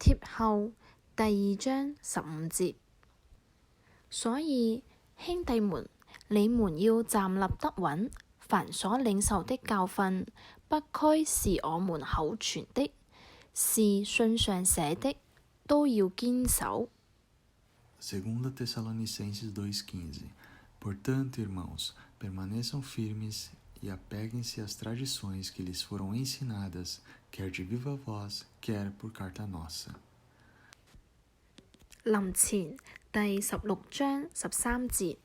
帖後第2章15節。所以兄弟們，你們要站立得穩，凡所領受的教訓，不拘是我們口傳的，是信上寫的，都要堅守。Segunda Tessalonicenses 2,15. Portanto, irmãos, permaneçam firmes e apeguem-se às tradições que lhes foram ensinadas, quer de viva voz, quer por carta nossa. 林前第16章13節，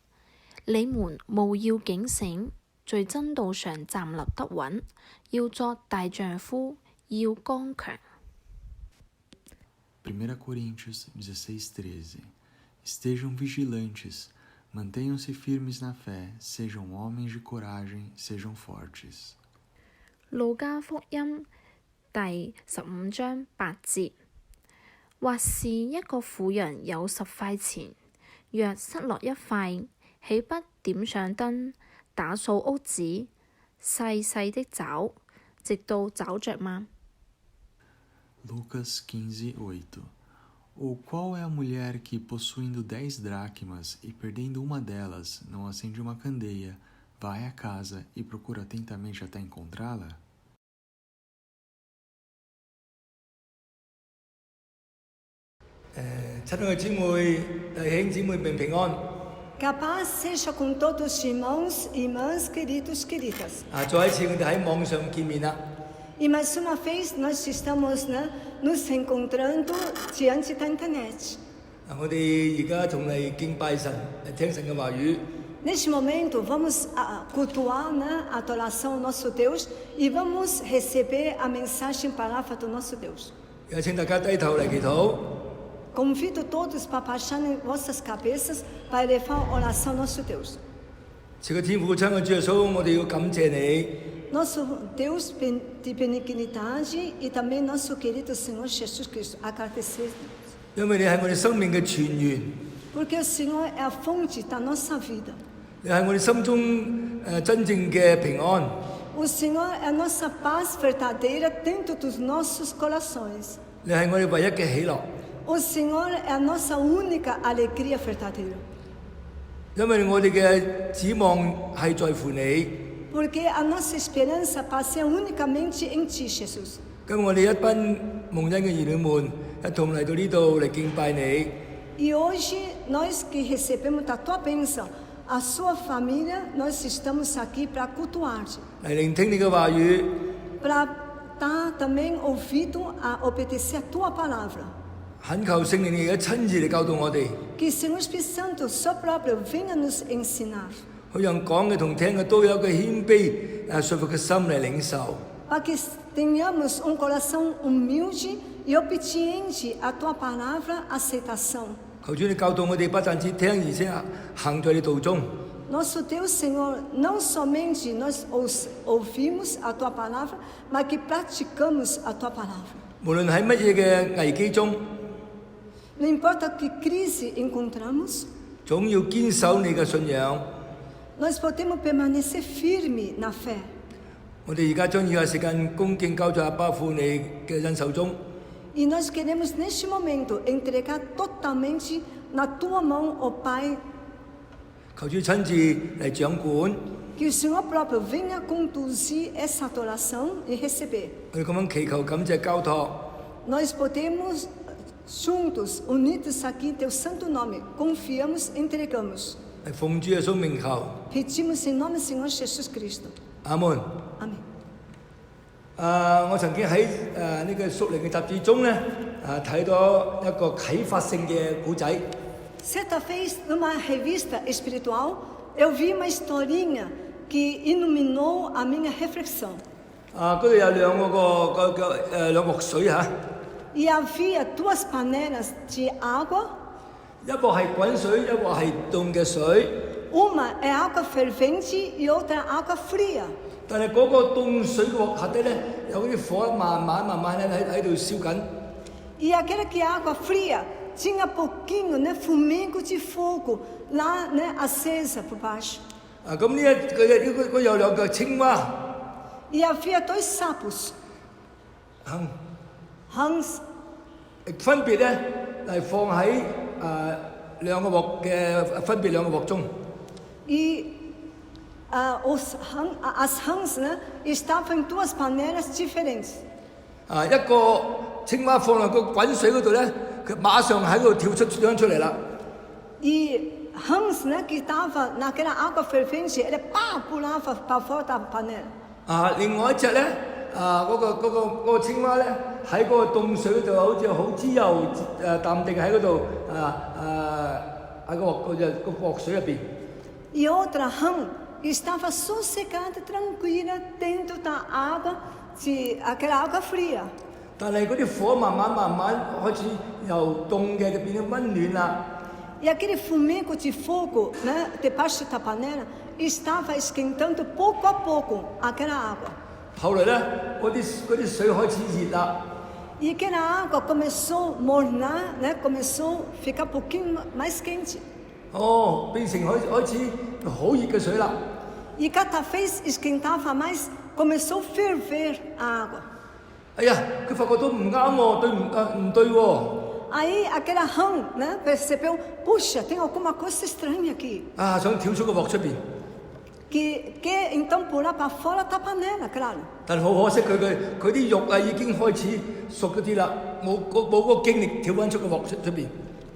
你們務要警醒，在真道上站立得穩，要作大丈夫，要剛強。1 Coríntios 16,13. Estejam vigilantes, mantenham-se firmes na fé, sejam homens de coragem, sejam fortes. 路加福音第15章8節，或是一個婦人有10塊錢，若失落一塊，豈不點上燈，打掃屋子，細細的找，直到找着嗎？ Lucas 15:8. Ou qual é a mulher que, possuindo 10 dracmas e perdendo uma delas, não acende uma candeia, vai à casa e procura atentamente até encontrá-la? 親愛嘅姊妹、弟兄姊妹平安。Que a paz seja com todos os irmãos e irmãs, queridos, queridas. 再一次我哋喺網上見面啦。E mais uma vez nós estamos nos encontrando diante da internet. 我哋而家仲嚟敬拜神，嚟聽神嘅話語。Neste momento vamos cultuar a adoração ao nosso Deus e vamos receber a mensagem palavra do nosso Deus. 有請大家低頭嚟祈禱。Convido todos para baixarem vossas cabeças para levar oração ao nosso Deus. 賜個天父親愛主耶穌，我哋要感謝你。Nosso Deus de benignidade e também nosso querido Senhor Jesus Cristo, agradecer. 因為你係我哋生命嘅泉源。Porque o Senhor é a fonte da nossa vida. 你係我哋心中真正嘅平安。O Senhor é a nossa paz verdadeira dentro dos nossos corações. 你係我哋唯一嘅喜樂。O Senhor é a nossa única alegria verdadeira. 因為我哋嘅指望係在乎你。Porque a nossa esperança passa unicamente em Ti, Jesus. 跟我哋一班蒙恩嘅兒女們一同嚟到呢度嚟敬拜你。E hoje nós que recebemos da Tua bênção, a sua família, nós estamos aqui para cultuar-te. 嚟聆聽你嘅話語。Para dar também ouvido a obedecer a Tua palavra. 懇求聖靈你而家親自嚟教導我哋。Que Senhor Espírito Santo, só próprio, venha nos ensinar. 好讓講嘅同聽嘅都有一個謙卑信服嘅心嚟領受。Para que tenhamos coração humilde e obediente à Tua palavra, aceitação. 求主你教導我哋不但止聽，而且行在你道中。Nosso Deus, Senhor, não somente nós ouvimos a Tua palavra, mas que praticamos a Tua palavra. 無論喺乜嘢嘅危機中， Não importa que crise encontramos, 總要堅守你嘅信仰。 nós podemos permanecer firme na fé. 我哋而家將以下時間恭敬交在阿爸父你嘅恩手中。 E nós queremos, neste momento, entregar totalmente na Tua mão, ó Pai. 求主親自嚟掌管。 Que o Senhor próprio venha conduzir essa adoração e receber. 我哋咁樣祈求感謝交託。 Nós podemos, juntos, unidos aqui em Teu santo nome, confiamos, entregamos. 係奉主耶穌名求。 Pedimos em nome do Senhor Jesus Cristo. 阿門。 Amém. 我曾經喺呢個屬靈嘅雜誌中咧，睇到一個啟發性嘅故仔。 Certa vez, numa revista espiritual, eu vi uma historinha que iluminou a minha reflexão. 嗰度有兩鑊水嚇。 E havia 2 panelas de água. 一鑊係滾水，一鑊係凍嘅水。 Uma é água fervente e outra é água fria. 但係嗰個凍水嘅鑊下底咧，有啲火慢慢喺度燒緊。 E aquela que é água fria tinha pouquinho, fumeco de fogo lá, acesa por baixo. 咁佢有兩個青蛙。 E havia 2 sapos. Rãs. 分別咧係放喺兩個鑊嘅分別兩個鑊中。E as rãs, né, estavam em 2 panelas diferentes. 一個青蛙放落個滾水嗰度咧，佢馬上喺度跳出嚟啦。E rãs, né, que estava naquela água fervente, ele pulava para fora da panela. 另外一隻咧，嗰個青蛙咧喺嗰個凍水嗰度，好似好自由淡定喺嗰度喺個鑊水入邊。E outra rã estava sossegada, tranquila, dentro da água, aquela água fria. 但係嗰啲火慢慢開始由凍嘅就變咗溫暖啦。E aquele fumeco de fogo, né, debaixo da panela, estava esquentando pouco a pouco aquela água. 後來咧，嗰啲水開始熱啦。E aquela água começou a mornar, né, começou a ficar um pouquinho mais quente. 變成開始好熱嘅水啦。E cada vez esquentava mais, começou a ferver a água. 哎呀，佢發覺到唔啱喎，唔對喎。Aí aquela rã, né, percebeu, puxa, tem alguma coisa estranha aqui. 想跳出個鑊出邊。Que então pular para fora da panela, claro. 但好可惜，佢啲肉已經開始熟咗啲啦，冇嗰個精力跳翻出個鑊出邊。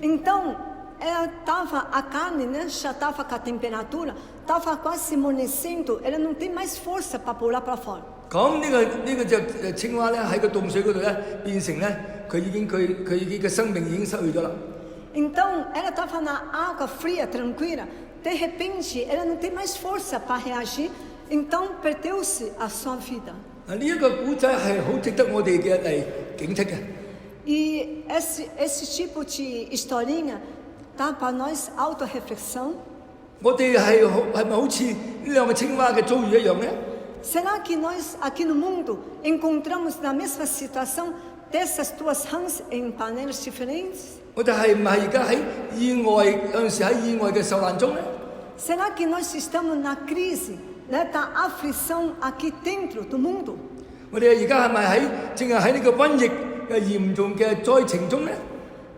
Então a carne, né, já estava com a temperatura, estava quase amolecendo, ela não tem mais força para pular para fora. 咁呢個隻青蛙咧喺個凍水嗰度咧變成咧佢已經嘅生命已經失去咗啦。Então ela estava na água fria, tranquila. De repente, ela não tem mais força para reagir, então perdeu-se a sua vida. 呢一個古仔係好值得我哋嘅嚟警惕嘅。E esse tipo de historinha dá para nós autorreflexão. 我哋係咪好似呢兩個青蛙嘅遭遇一樣呢？ Será que nós aqui no mundo encontramos na mesma situação dessas 2 rãs em panelas diferentes? 我哋係唔係而家喺意外有陣時喺意外嘅受難中呢？ Será que nós estamos na crise, né, da aflição aqui dentro do mundo? 我哋而家係咪正係喺呢個瘟疫嘅嚴重嘅災情中呢？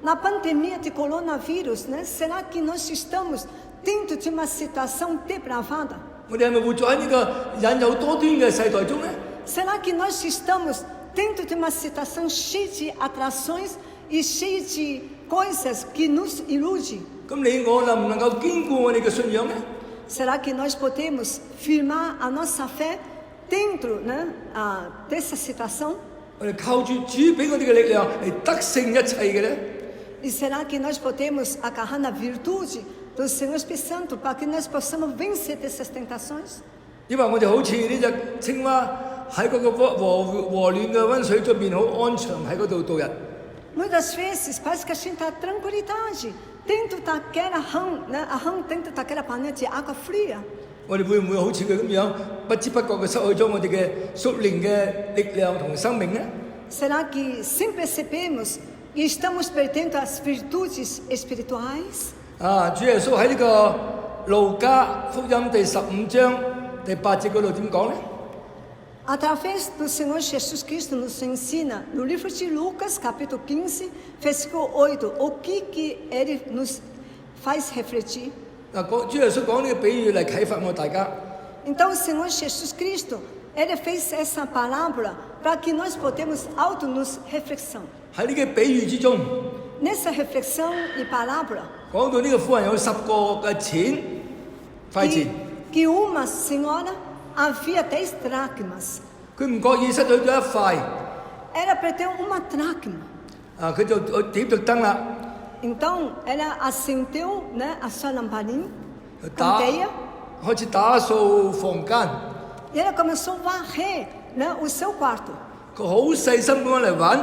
Na pandemia de coronavírus, né, será que nós estamos dentro de uma situação depravada? 我哋係咪活在喺呢個引誘多端嘅世代中呢？ Será que nós estamos dentro de uma situação cheia de atrações e cheia de coisas que nos iludem? 咁你我能唔能夠堅固我哋嘅信仰呢？ Será que nós podemos firmar a nossa fé dentro, né, dessa situação? 我哋靠住主俾我哋嘅力量嚟得勝一切嘅呢？ E será que nós podemos agarrar na virtude do Senhor Espírito Santo para que nós possamos vencer dessas tentações? 因為我哋好似呢隻青蛙喺嗰個和暖嘅溫水入邊好安詳喺嗰度度日。 Muitas vezes parece que a gente está tranquilidade dentro daquela rã, né, a rã dentro daquela panela de água fria. 我哋會唔會好似佢咁樣，不知不覺嘅失去咗我哋嘅屬靈嘅力量同生命呢？ Será que sem percebermos estamos perdendo as virtudes espirituais? 主耶穌喺呢個路加福音第15章第8節嗰度點講呢？ Através do Senhor Jesus Cristo nos ensina, no livro de Lucas, capítulo 15, versículo 8, o que ele nos faz refletir. 主耶穌講呢個比喻嚟啟發我大家。 Então, o Senhor Jesus Cristo, ele fez essa palavra para que nós podemos auto-nos reflexão. 喺呢個比喻之中， Nessa reflexão e palavra, 講到呢個婦人有10個嘅塊錢， que uma senhora havia 10 dracmas. 佢唔覺意失去咗一塊， Ela perdeu uma dracma. 佢就點着燈啦， Então, ela acendeu, né, a sua lamparina, 打 candeia, 開始打掃房間， e ela começou a varrer, né, o seu quarto. 佢好細心咁樣嚟揾，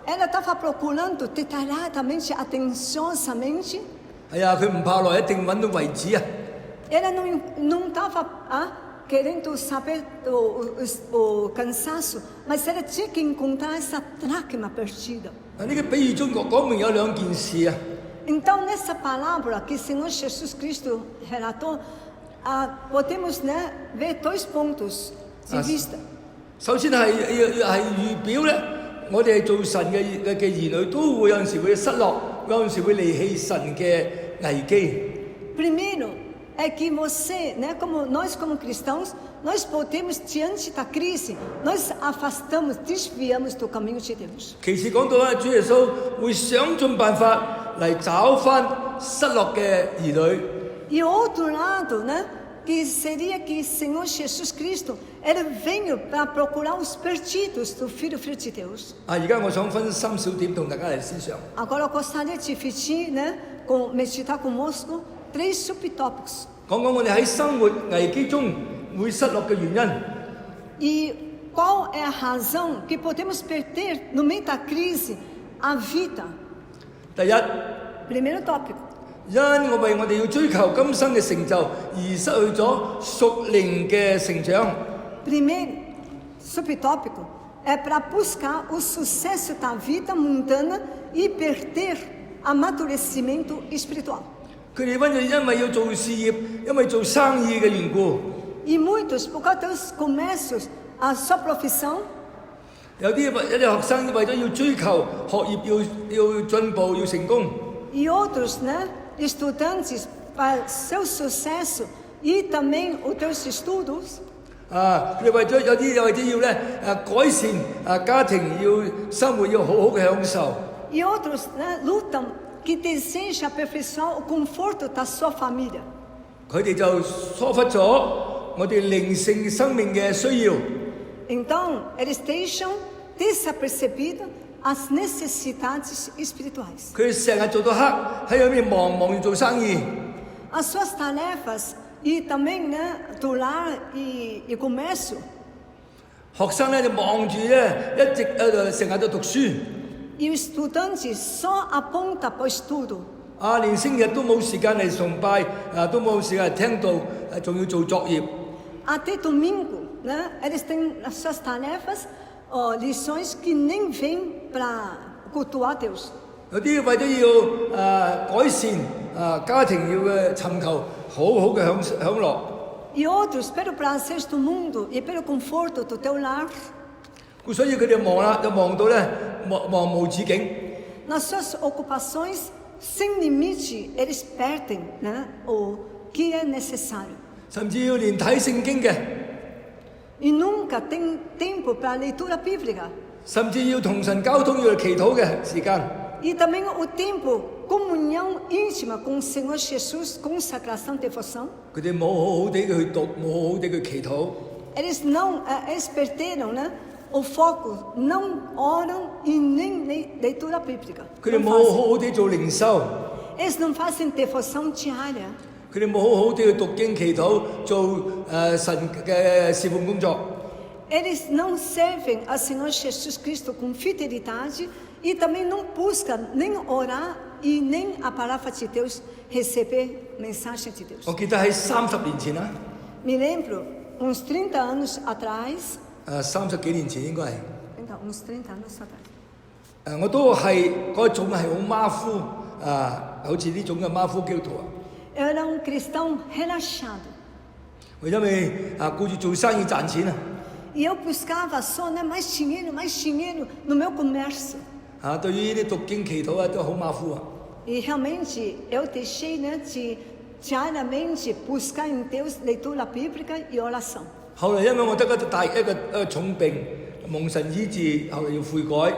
Ela estava procurando detalhadamente, atenciosamente. 佢唔怕耐，一定揾到為止啊！ Ela não estava querendo saber o cansaço, mas ela tinha que encontrar essa dracma perdida. 呢個比喻中講明有兩件事啊。 Então, nessa palavra que o Senhor Jesus Cristo relatou, podemos, né, ver 2 pontos de vista. 首先係預表咧，我哋做神嘅兒女，都會有陣時會失落，有陣時會離棄神嘅危機。Primeiro é que você, né, nós como cristãos, nós podemos, diante da crise, nós afastamos, desviamos do caminho de Deus. 其次講到咧，主耶穌會想盡辦法嚟找翻失落嘅兒女。E outro lado, né, que seria que o Senhor Jesus Cristo, ele veio para procurar os perdidos do Filho de Deus. 而家我想分3小點同大家嚟思想。 Agora eu gostaria de dividir, né, meditar conosco 3 subtópicos. 講講我哋喺生活危機中會失落嘅原因。 E qual é a razão que podemos perder no meio da crise a vida? 第一， Primeiro tópico. 因我為我哋要追求今生嘅成就而失去咗屬靈嘅成長。 Primeiro subtópico é para buscar o sucesso da vida mundana e perder amadurecimento espiritual. 佢哋因為要做事業，因為做生意嘅緣故， E muitos, por causa dos comércios, a sua profissão, 有啲學生為咗要追求學業要進步要成功， e outros, né, estudantes para seu sucesso e também os teus estudos. 佢哋為咗有啲為咗要咧改善家庭要生活要好好嘅享受。 E outros, né, lutam que desejam aperfeiçoar o conforto da sua família. 佢哋就疏忽咗我哋靈性生命嘅需要。 Então, eles deixam desapercebidas as necessidades espirituais. 佢哋成日做到黑，喺入面忙住做生意。 As suas tarefas e também, né, do lar e comércio. 學生咧就忙住咧，一直成日都讀書。 E o estudante só aponta para o estudo. 連星日都冇時間嚟崇拜，都冇時間嚟聽道，仲要做作業。 Até domingo, né, eles têm as suas tarefas, lições que nem vêm para cultuar Deus. 有啲為咗要改善家庭，要尋求好好嘅享樂。 E outros, pelo prazer do mundo e pelo conforto do teu lar. 所以佢哋忙啦，就忙到咧忙無止境。 Nas suas ocupações, sem limite, eles perdem, né, o que é necessário. 甚至要連睇聖經嘅， E nunca tem tempo para a leitura bíblica. 甚至要同神交通要嚟祈禱嘅時間。 E também o tempo, comunhão íntima com o Senhor Jesus, consagração, devoção. 佢哋冇好好地去讀，冇好好地去祈禱。 Eles perderam, né, o foco, não oram e nem leitura bíblica. 佢哋冇好好地做靈修， Eles não fazem devoção diária. 佢哋冇好好地去讀經祈禱，做神嘅侍奉工作。 Eles não servem ao Senhor Jesus Cristo com fidelidade e também não buscam nem orar e nem a palavra de Deus receber mensagem de Deus. 我記得喺30年前啦， Me lembro, uns 30 anos atrás, 30幾年前應該係， então, uns 30 anos atrás, 我都係嗰種係好馬虎好似呢種嘅馬虎基督徒啊， eu era um cristão relaxado 因為顧住做生意賺錢啊， e eu buscava só, né, mais dinheiro no meu comércio. 對於呢啲讀經祈禱都好馬虎啊。 E realmente eu deixei, né, de diariamente buscar em Deus leitura bíblica e oração. 後來因為我得一個重病，蒙神醫治，後來要悔改。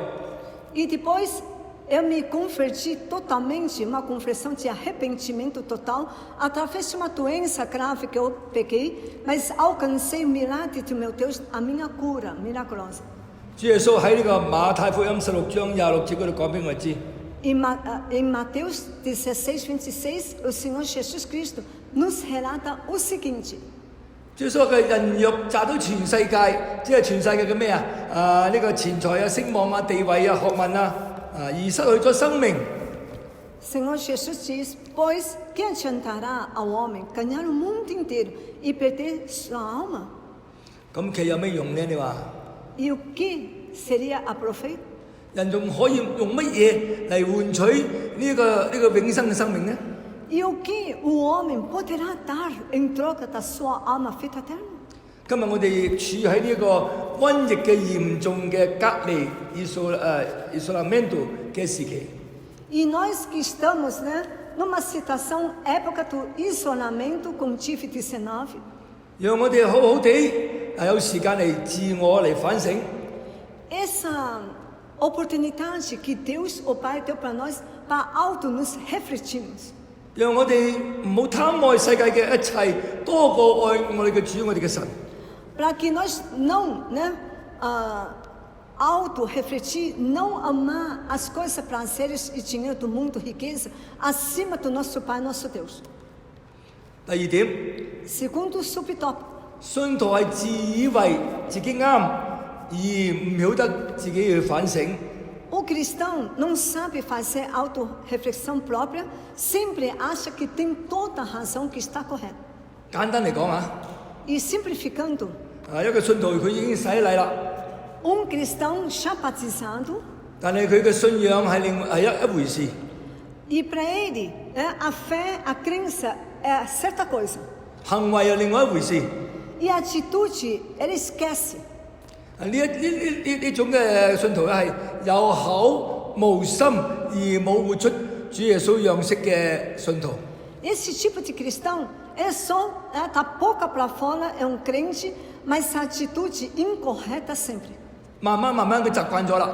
E depois eu me converti totalmente, uma conversão de arrependimento total, através de uma doença grave que eu peguei, mas alcancei o milagre de meu Deus, a minha cura milagrosa. 主耶穌喺呢個馬太福音16章26節嗰度講俾我知。 Em Mateus 16, 26, o Senhor Jesus Cristo nos relata o seguinte: 主耶穌嘅人若賺到全世界，即係全世界嘅咩啊？呢個錢財啊、聲望啊、地位啊、學問啊，而失去咗生命。 Senhor Jesus diz: pois que adiantará ao homem ganhar o mundo inteiro e perder sua alma? 咁其實有咩用呢？你話 E o que seria a proveito? 人仲可以用乜嘢嚟換取呢個永生嘅生命呢？ E o que o homem poderá dar em troca da sua alma vida eterna? 今日我哋處喺呢個瘟疫嘅嚴重嘅隔離isolamento 嘅時期。 E nós que estamos, né, numa situação, época do isolamento com Covid-19, 讓我哋好好地有時間嚟自我嚟反省， essa oportunidade que Deus, o Pai, deu para nós, para auto nos refletirmos. 讓我哋唔好貪愛世界嘅一切，多過愛我哋嘅主，我哋嘅神。 Para que nós não, né, auto-refletir, não amar as coisas prazeres e dinheiro do mundo, riqueza, acima do nosso Pai, nosso Deus. 第二點， Segundo subtópico, 信徒係自以為自己啱，而唔曉得自己去反省。 o cristão não sabe fazer auto-reflexão própria, sempre acha que tem toda a razão, que está correto. 簡單嚟講啊， E simplificando, 一個信徒佢已經洗禮啦， cristão já batizado, 但係佢嘅信仰係一回事。 e para ele, né, a fé, a crença é certa coisa. 行為又另外一回事。 E a atitude, ele esquece. 呢種嘅信徒咧係有口無心而冇活出主耶穌樣式嘅信徒。 Esse tipo de cristão é só, tá boca para fora, é crente, mas a atitude incorreta sempre. 慢慢佢習慣咗啦，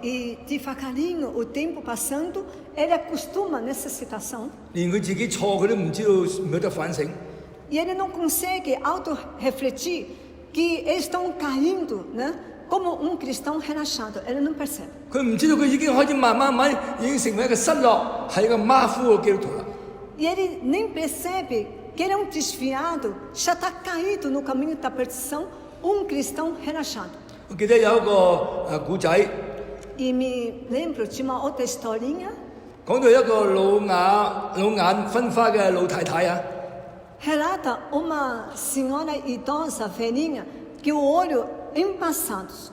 E devagarinho, o tempo passando, ele acostuma nessa situação. 連佢自己錯佢都唔知道，唔曉得反省。 E ele não consegue auto-refletir que eles estão caindo, né? Como cristão relaxado, ele não percebe. 佢唔知道佢已經開始慢慢已經成為一個失落，係一個馬虎嘅基督徒啦。 E ele nem percebe que ele é desviado, já está caído no caminho da perdição, cristão relaxado. 我記得有一個古仔， E me lembro de uma outra historinha, 講到一個老眼昏花嘅老太太啊， relata uma senhora idosa, velhinha, que o olho embaçado.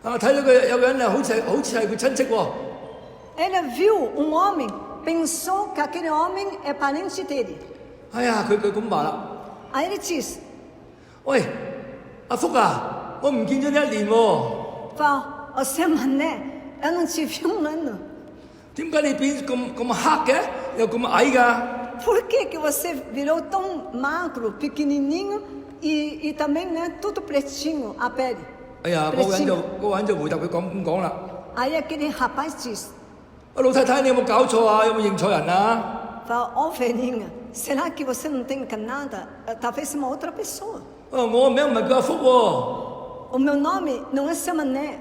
睇到佢有個人好似係佢親戚喎。 Ela viu homem, pensou que aquele homem é parente dele. 哎呀，佢咁話啦， Aí ele diz, 喂，阿福啊，我唔見咗你1年喎， Val, você é mané, eu não te vi ano. 點解你變咁黑嘅，又咁矮㗎？ Por que você virou tão magro, pequenininho e também, né, tudo pretinho, a pele? 哎呀，嗰個人就回答佢咁講啦。 Aí aquele rapaz diz, 老太太，你有冇搞錯啊？有冇認錯人啊？ Val, ó velhinha, será que você não tem nada? Talvez uma outra pessoa. 我個名唔係叫阿福喎， O meu nome não é seu mané,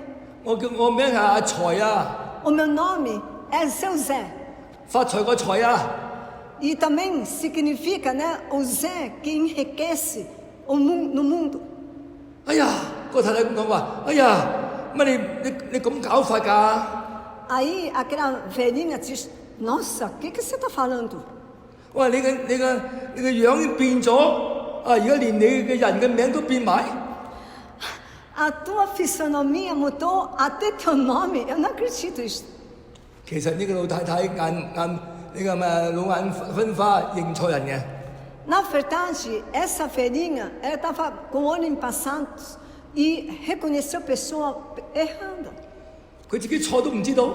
我名係阿財啊， o meu nome é seu Zé. 發財個財啊！ E também significa, né, o Zé que enriquece no mundo. 哎呀，個太太咁講話，哎呀，乜你咁搞法㗎？ Aí aquela velhinha diz, nossa, o que você está falando? 喂，你個樣已經變咗，而家連你嘅人嘅名都變埋。 A tua fisionomia mudou, até teu nome, eu não acredito nisso. 其實呢個老太太老眼昏花認錯人嘅。 Na verdade, essa velhinha, ela estava com o olho embaçado e reconheceu a pessoa errada. 佢自己錯都唔知道。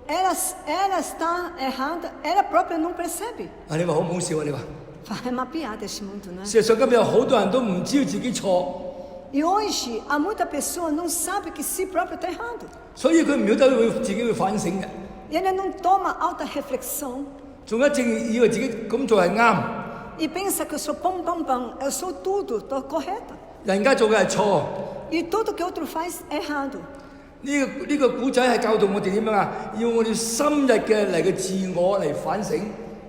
Ela está errada, ela própria não percebe. 你話好唔好笑啊？你話？ É uma piada esse mundo, né? 事實上今日有好多人都唔知道自己錯， E hoje, há muita pessoa não sabe que si próprio está errado. 所以佢唔曉得自己會反省嘅， E ele não toma alta reflexão 仲一正以為自己咁做係啱， e pensa que eu sou pão, eu sou tudo, estou correta. 人家做嘅係錯。 E tudo que outro faz é errado. 呢個古仔係教導我哋點樣啊？要我哋深入嘅嚟嘅自我嚟反省。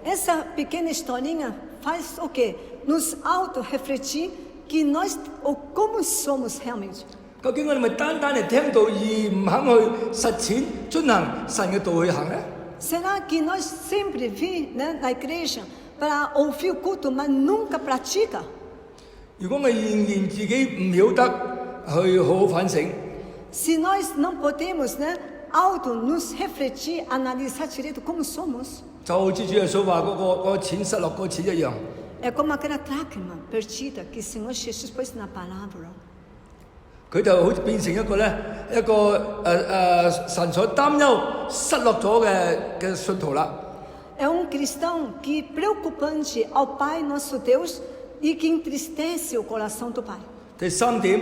Essa pequena historinha faz o quê? Nos auto-refletir que nós, ou como somos realmente. 究竟我哋咪單嚟聽道而唔肯去實踐遵行神嘅道去行呢？ Será que nós sempre vir, né, na igreja para ouvir o culto, mas nunca pratica? 如果我仍然自己唔曉得去好好反省， Se nós não podemos, né, auto nos refletir, analisar direito como somos, 就好似主耶穌話嗰個錢失落嗰個錢一樣。 é como aquela dracma perdida que o Senhor Jesus pôs na palavra. 佢就好似變成一個神所擔憂失落咗嘅信徒啦。É um cristão que é preocupante ao Pai nosso Deus e que entristece o coração do Pai. 第三點，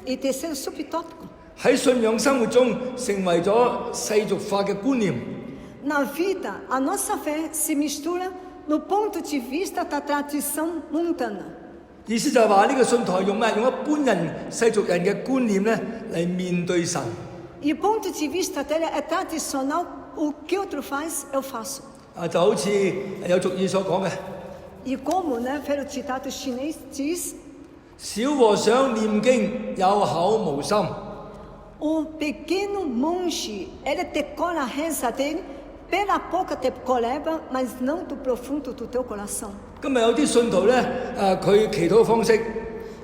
E terceiro subtópico, 喺信仰生活中成為咗世俗化嘅觀念。 na vida a nossa fé se mistura no ponto de vista da tradição mundana. 意思就係話呢個信徒係用咩？用一般人世俗人嘅觀念咧嚟面對神。 E o ponto de vista dele é tradicional, o que outro faz, eu faço. 就好似有俗語所講嘅， E como, né, pelo ditado chinês diz, 小和尚念經有口無心。 o pequeno monge, ele decora a reza dele pela boca decoreba, mas não do profundo do teu coração. 今日有啲信徒咧，佢祈禱嘅方式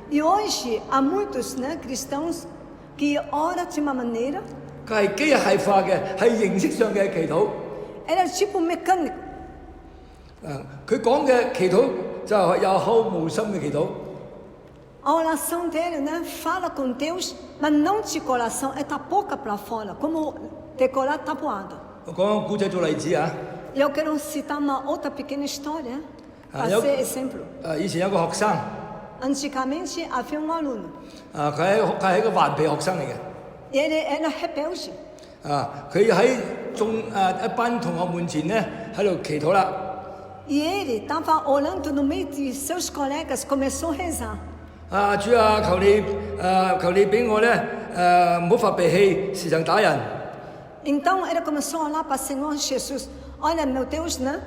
E hoje há muitos, né, cristãos que oram de uma maneira, 佢係機械化嘅，係形式上嘅祈禱。 ele é tipo mecânico. 佢講嘅祈禱就係有口無心嘅祈禱。 A oração dele, né, fala com Deus, mas não de coração, é da boca para fora, como decorar tabuada. 我講個故仔做例子啊！ E eu quero citar uma outra pequena história, para eu- ser exemplo. 以前有個學生， Antigamente havia um aluno, 佢係一個頑皮學生嚟嘅。 e ele era rebelde. 佢喺一班同學面前咧喺度祈禱啦。 E ele estava orando no meio de seus colegas, começou a rezar. 主啊，求你俾我咧唔好發脾氣，時常打人。 Então ele começou a orar para o Senhor Jesus. Olha, meu Deus, né?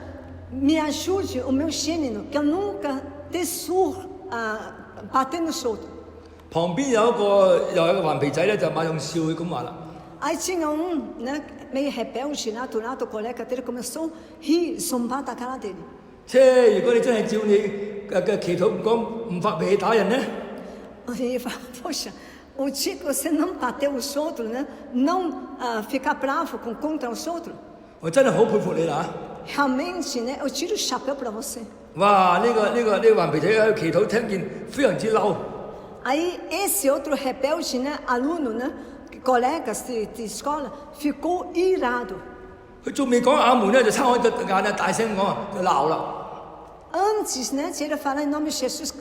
Me ajude o meu gênero, que eu nunca dê surra, bater nos outros. 旁邊有一個頑皮仔咧，就馬上笑佢咁話啦。 Aí tinha né, meio rebelde lá do lado, o colega dele começou a rir, zombar da cara dele. 如果你真係照你嘅祈禱唔發脾氣打人咧， E ele fala, poxa, o dia que você não bater os outros, né? Não ficar bravo contra os outros, 我真係好佩服你啦！ realmente, né? Eu tiro o chapéu para você. 哇！呢個頑皮仔喺度祈禱，聽見非常之嬲。 Aí esse outro rebelde, né, aluno, né, colegas de escola, ficou irado. 佢仲未講阿門咧，就撐開隻眼啊，大聲講就鬧啦。 Antes, né, de ele falar em nome de Jesus,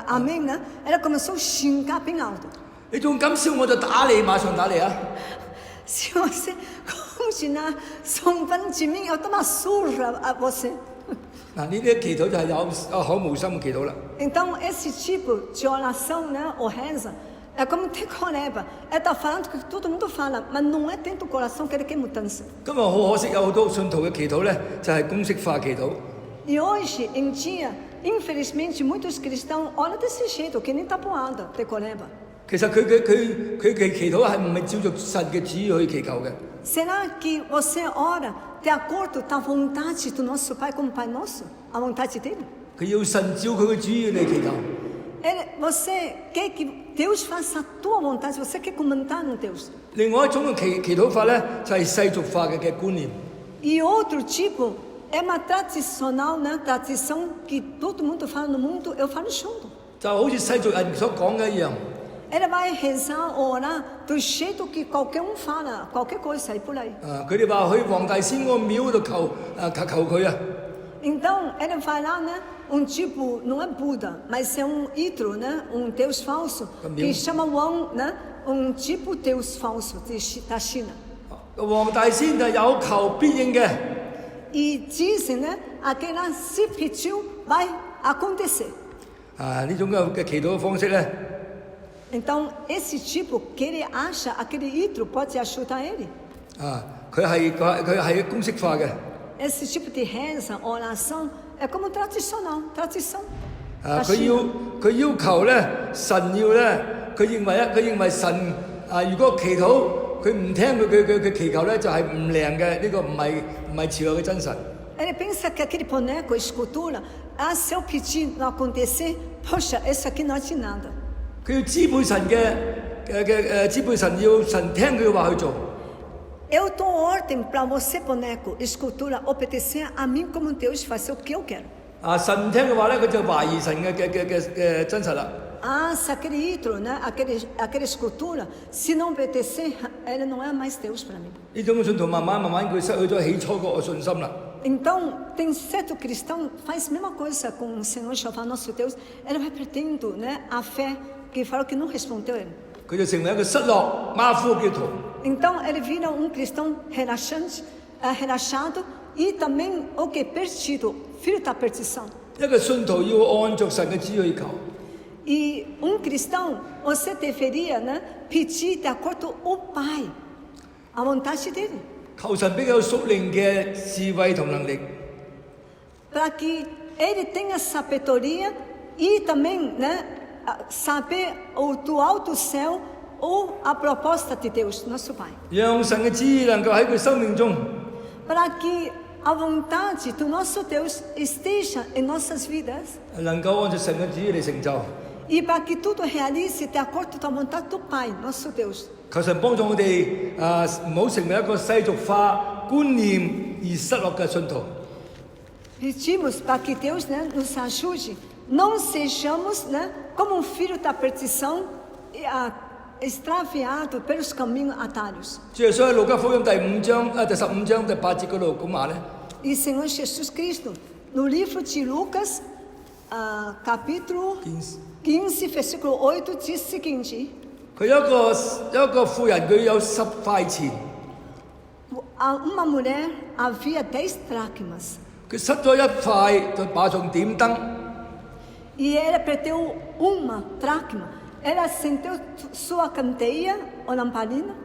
amém, né? Ela começou a xingar bem alto. 你仲敢笑我就打你，馬上打你啊！ Se você continuar zombando de mim, eu dou uma surra a você. 嗱，呢啲祈禱就係有口無心嘅祈禱啦。 Então, esse tipo de oração, né, ou reza, é como tecoreba. Ela está falando que todo mundo fala, mas não é dentro do coração que ele quer mudança. 今日好可惜，有好多信徒嘅祈禱咧，就係公式化祈禱。 E hoje em dia, infelizmente, muitos cristãos oram desse jeito, que nem tabuada, tecoreba. 其實佢嘅祈禱係唔係照住神嘅旨意去祈求嘅？ Será que você ora de acordo com a vontade do nosso Pai como Pai Nosso? A vontade dele? 佢要神照佢嘅旨意嚟祈求。 Você quer que Deus faça a tua vontade? Você quer comentar no Deus? 另外一種嘅祈禱法咧，就係世俗化嘅觀念。 E outro tipo é uma tradicional, né? Tradição que todo mundo fala no mundo, eu falo junto. 就好似世俗人所講嘅一樣。 Ele vai rezar, orar do jeito que qualquer um fala, qualquer coisa aí por aí. 佢哋話去黃大仙個廟度求佢啊。 Então, ele vai lá, né? Um tipo, não é Buda, mas é um hidro, né? Um deus falso, que chama Wang, né? Um tipo deus falso da China. 黃大仙就有求必應嘅。 E dizem, né? Aquela se pediu, vai acontecer. 呢種嘅祈禱嘅方式咧， Então, esse tipo que ele acha, aquele hidro pode ajudar ele. 佢係公式化嘅。 Esse tipo de reza, oração, é como tradicional, tradição. 佢要求咧，神要咧，佢認為神如果祈禱佢唔聽佢祈求咧，就係唔靈嘅，呢個唔係慈愛嘅真神。 Ele pensa que aquele boneco, escultura, se eu pedir não acontecer, poxa, isso aqui não é de nada. 佢要支配神支配神，要神聽佢嘅話去做。 Eu dou ordem para você, boneco, escultura, obedecer a mim como Deus, fazer o que eu quero. 神唔聽嘅話咧，佢就懷疑神嘅真實啦。aquele ídolo, né? Aquela escultura, se não obedecer, ele não é mais Deus para mim. 呢種信徒慢慢佢失去咗起初嗰個信心啦。 Então, tem certo cristão faz a mesma coisa com o Senhor Jeová, nosso Deus. Ele vai perdendo, né, a fé, que falou que não respondeu ele. 佢就成為一個失落馬虎嘅基督徒。 Então, ele vira um cristão relaxado e também o que perdido, filho da perdição. 一個信徒要按着神嘅旨意求， E um cristão, você deveria, né, pedir de acordo com o Pai, a vontade dele, 求神俾佢有屬靈嘅智慧同能力， para que ele tenha sabedoria e também, né, saber do alto céu ou a proposta de Deus, nosso Pai. 讓神嘅旨意能夠喺佢生命中 Para que a vontade do nosso Deus esteja em nossas vidas 能夠按照神嘅旨意嚟成就。 e para que tudo realize de acordo com a vontade do Pai, nosso Deus. 求神幫助我哋唔好成為一個世俗化觀念而失落嘅信徒。 Pedimos para que Deus, né, nos ajude, não sejamos, né, como um filho da perdição extraviado pelos caminhos atalhos. 主耶穌喺路加福音第15章第8節嗰度咁話咧， E Senhor Jesus Cristo, no livro de Lucas, capítulo 15, versículo 8, diz o seguinte: 佢有一個婦人，佢有10塊錢， uma mulher havia 10 dracmas 佢失咗1塊，就馬上點燈， e ela perdeu uma dracma. Ela acendeu sua candeia ou lamparina,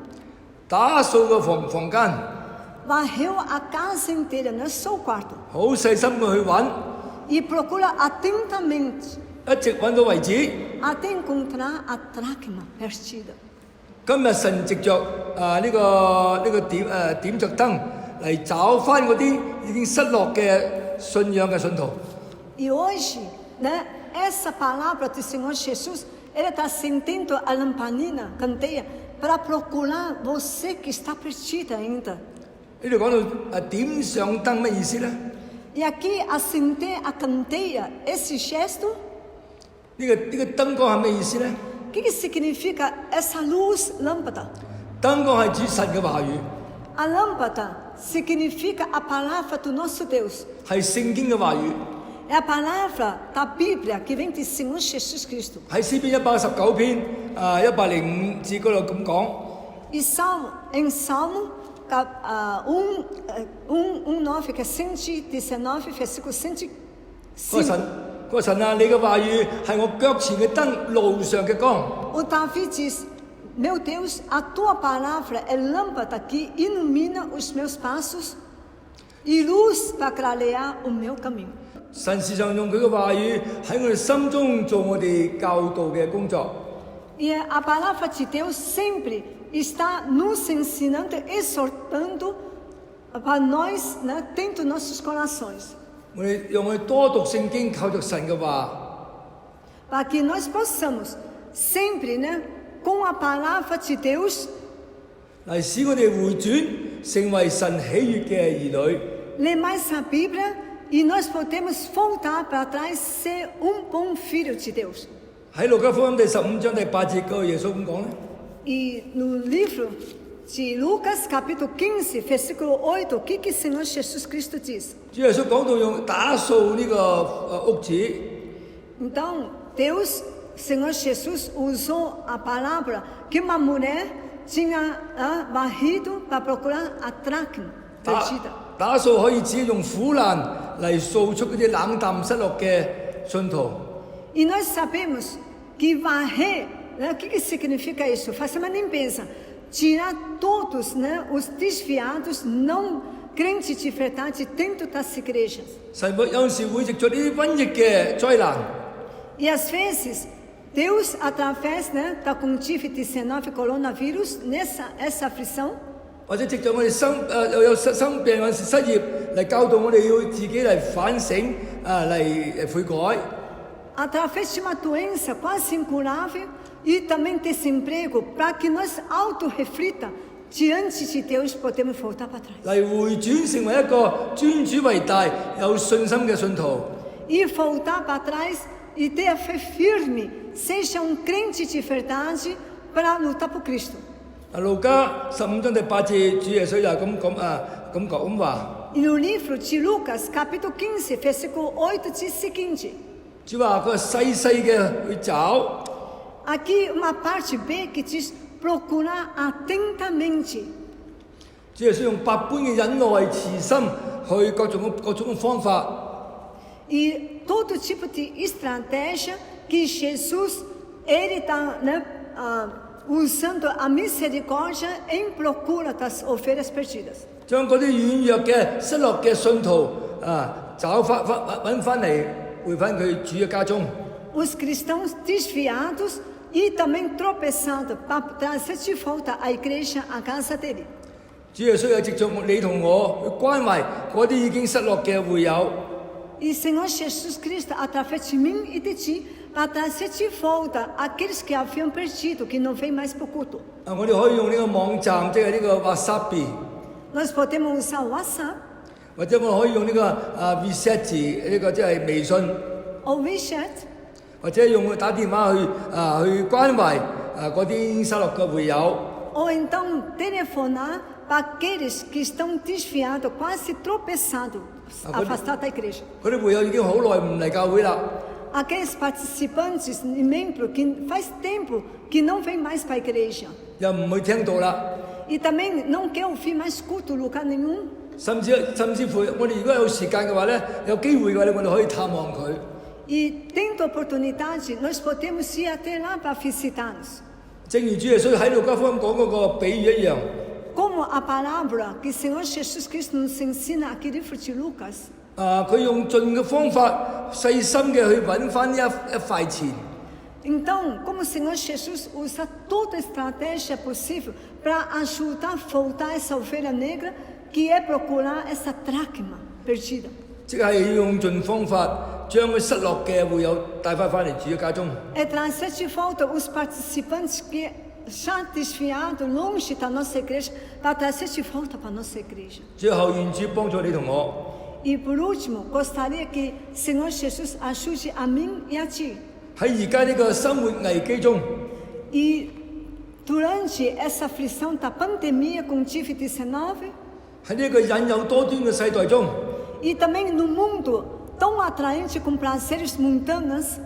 打掃個房間， varreu a casa inteira, não é só o quarto, 好細心咁去揾， e procura atentamente 一直揾到為止。 até encontrar a dracma perdida. 今日神藉着點着燈嚟找翻嗰啲已經失落嘅信仰嘅信徒。 E hoje, né, essa palavra do Senhor Jesus, ele está acendendo a lamparina, candeia, para procurar você que está perdida ainda. 呢度講到點上燈乜意思咧？ E aqui, acender a candeia, esse gesto, 呢個燈光係咩意思咧？ o que significa essa luz lâmpada? 燈光係指神嘅話語， A lâmpada significa a palavra do nosso Deus. 係聖經嘅話語。 É a palavra da Bíblia que vem de Senhor Jesus Cristo. 喺詩篇119篇105節嗰度咁講。 E em Salmo 1:9, que é 119, versículo 105. 佢話神啊，你嘅話語係我腳前嘅燈，路上嘅光。 O Davi diz: Meu Deus, a tua palavra é lâmpada que ilumina os meus passos e luz para clarear o meu caminho. 神時常用佢嘅話語喺我哋心中做我哋教導嘅工作。 E a palavra de Deus sempre está nos ensinando, exortando para nós, né, dentro dos nossos corações. 讓我哋多讀聖經，靠着神嘅話， Para que nós possamos sempre, né, com a palavra de Deus, 嚟使我哋回轉，成為神喜悅嘅兒女。 ler mais a Bíblia e nós podemos voltar para trás, ser bom filho de Deus. 喺路加福音第15章第8節嗰度，耶穌咁講咧。 E no livro de Lucas, capítulo 15, versículo 8, o que o Senhor Jesus Cristo diz? 主耶穌講到用打掃呢個屋子， Então, Deus, Senhor Jesus, usou a palavra que uma mulher tinha varrido para procurar a dracma perdida. 打掃可以只用苦難嚟掃出嗰啲冷淡失落嘅信徒。 E nós sabemos que varrer, né, o que significa isso? Fazer uma limpeza, tirar todos, né, os desviados, não crentes de verdade dentro das igrejas. 神有時會藉著呢啲瘟疫嘅災難， E às vezes, Deus, através, né, da Covid-19 coronavírus, essa aflição, 或者藉著我哋有生病嗰時失業嚟教導我哋要自己嚟反省嚟悔改。 através de uma doença quase incurável e também desemprego, para que nós auto-reflita diante de Deus, podemos voltar para trás. 嚟回轉成為一個尊主為大、有信心嘅信徒。 E voltar para trás e ter a fé firme seja um crente de verdade para lutar por Cristo. 路加15章第8節，主耶穌就咁話。 E no livro de Lucas, capítulo 15, versículo 8 diz o seguinte: 主話佢細細嘅去找， aqui uma parte B que diz procurar atentamente. 主耶穌用百般嘅忍耐、慈心去各種嘅方法， E todo tipo de estratégia que Jesus ele está usando a misericórdia em procura das ovelhas perdidas. 將嗰啲軟弱嘅、失落嘅信徒揾翻嚟，回翻佢主嘅家中。 Os cristãos desviados e também tropeçando para trazer de volta a igreja à casa dele. 主耶穌有藉著你同我去關懷嗰啲已經失落嘅會友。 E Senhor Jesus Cristo, através de mim e de ti, para trazer de volta aqueles que haviam perdido, que não vêm mais para o culto. 我哋可以用呢個網站，即係呢個 WhatsApp， Nós podemos usar o WhatsApp 或者我哋可以用呢個WeChat 呢個即係微信， ou WeChat, 或者用打電話去關懷嗰啲失落嘅會友。 ou então telefonar para aqueles que estão desviados, quase tropeçando, afastados da igreja. 嗰啲會友已經好耐唔嚟教會啦。 Aqueles participantes e membros que faz tempo que não vêm mais para a igreja. 又唔去聽到啦， E também não quer ouvir mais culto em lugar nenhum. 甚至乎我哋如果有時間嘅話咧，有機會嘅話咧，我哋可以探望佢。 E tendo oportunidade, nós podemos ir até lá para visitá-los. 正如主耶穌喺路加福音講嗰個比喻一樣， Como a palavra que o Senhor Jesus Cristo nos ensina aqui no livro de Lucas. 佢用盡嘅方法，細心嘅去揾翻一塊錢。 Então, como o Senhor Jesus usa toda a estratégia possível para ajudar a voltar essa ovelha negra, que é procurar essa dracma perdida. 即係要用盡方法將佢失落嘅會友帶翻嚟主嘅家中。 É trazer de volta os participantes que já desviados longe da nossa igreja, para trazer de volta para a nossa igreja. 最後願主幫助你同我。 E por último, gostaria que o Senhor Jesus ajude a mim e a ti. 喺而家呢個生活危機中， E durante essa aflição da pandemia com Covid-19, 喺呢個引誘多端嘅世代中， e também no mundo tão atraente com prazeres mundanos,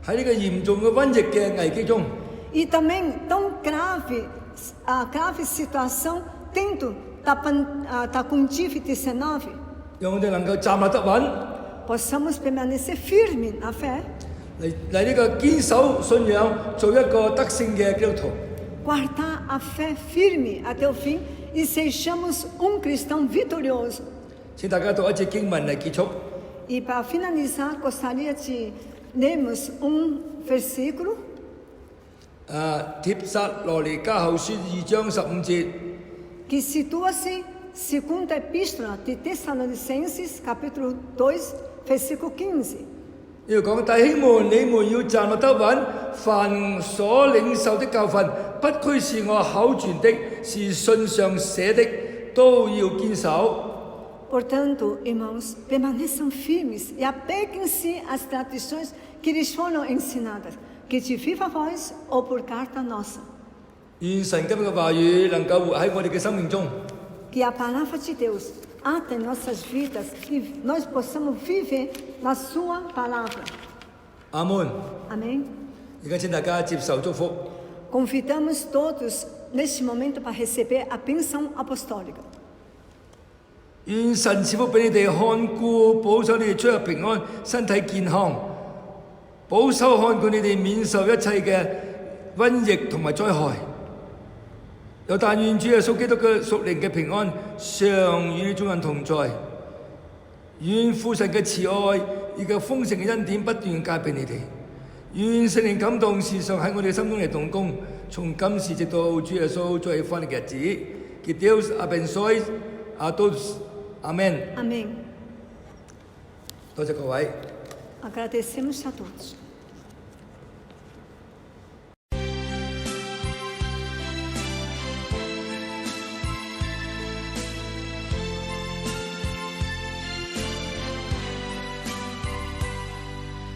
喺呢個嚴重嘅瘟疫嘅危機中， e também tão grave, a grave situação dentro da com Covid-19, 讓我哋能夠站立得穩， possamos permanecer firmes na fé, 嚟呢個堅守信仰，做一個得勝嘅基督徒。 guardar a fé firme até o fim e sejamos cristão vitorioso. 請大家讀一節經文嚟結束。 E para finalizar, gostaria de lermos versículo. 帖撒羅尼迦後書2章15節， Que situa-se segunda epístola de Tessalonicenses, capítulo 2, versículo 15. 呢度講弟兄們，你們要站立得穩，凡所領受的教訓，不拘是我口傳的，是信上寫的，都要堅守。 Portanto, irmãos, permaneçam firmes e apeguem-se às tradições que lhes foram ensinadas, que de viva voz ou por carta nossa. 願神今日嘅話語能夠活喺我哋嘅生命中。 Que a palavra de Deus ata em nossas vidas, que nós possamos viver na sua palavra. 阿門。 Amém? 而家請大家接受祝福。 Convidamos todos neste momento para receber a bênção apostólica. 願神賜福俾你哋看顧，保守你哋出入平安，身體健康，保守看顧你哋免受一切嘅瘟疫同埋災害。又但願主耶穌基督嘅屬靈嘅平安常與你眾人同在。願父神嘅慈愛以及豐盛嘅恩典不斷加俾你哋。願聖靈感動時常喺我哋心中嚟動工，從今時直到主耶穌再返嚟嘅日子。Que Deus abençoe a todos. Amém. Amém. 多謝各位。 Agradecemos a todos.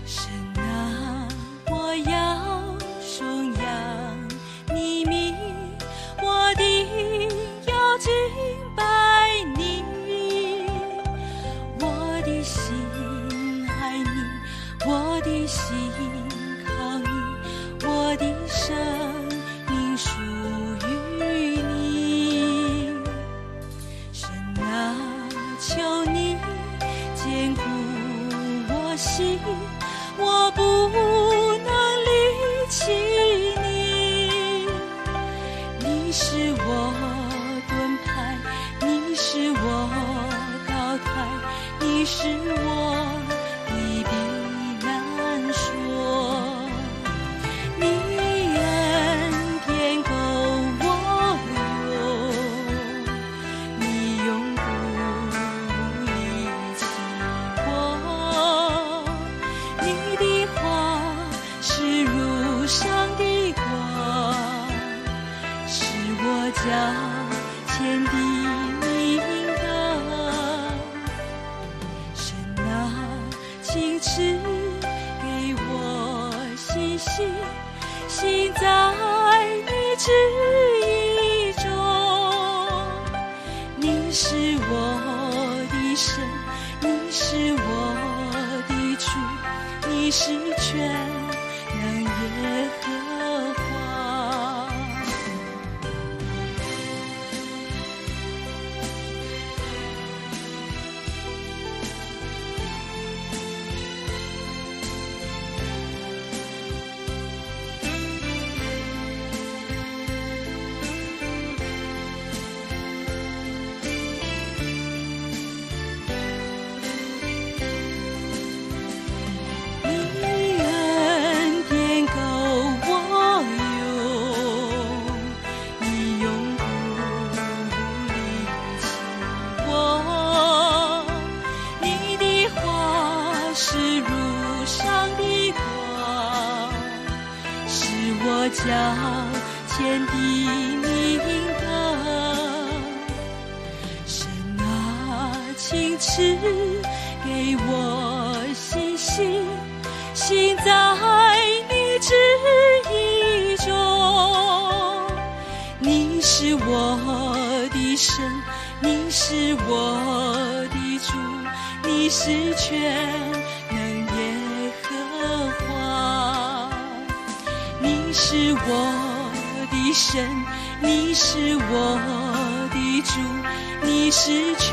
神啊，我要心，我不能离弃你。你是我盾牌，你是我高台，你是我的避难所。你恩典够我用，你永不离弃我。你的话是如上的光，是我脚前的明灯。神啊，请赐给我信心，行在你旨意中。你是我的神，你是我的主，你是全能耶和华。你恩典够我用，你永不离弃我。你的话是如上的光，是我脚前的明灯。神啊，请赐给我信心，行在你旨意中。你是我的神，你是我的主，你是全能耶和华。你是我的神，你是我的主，你是全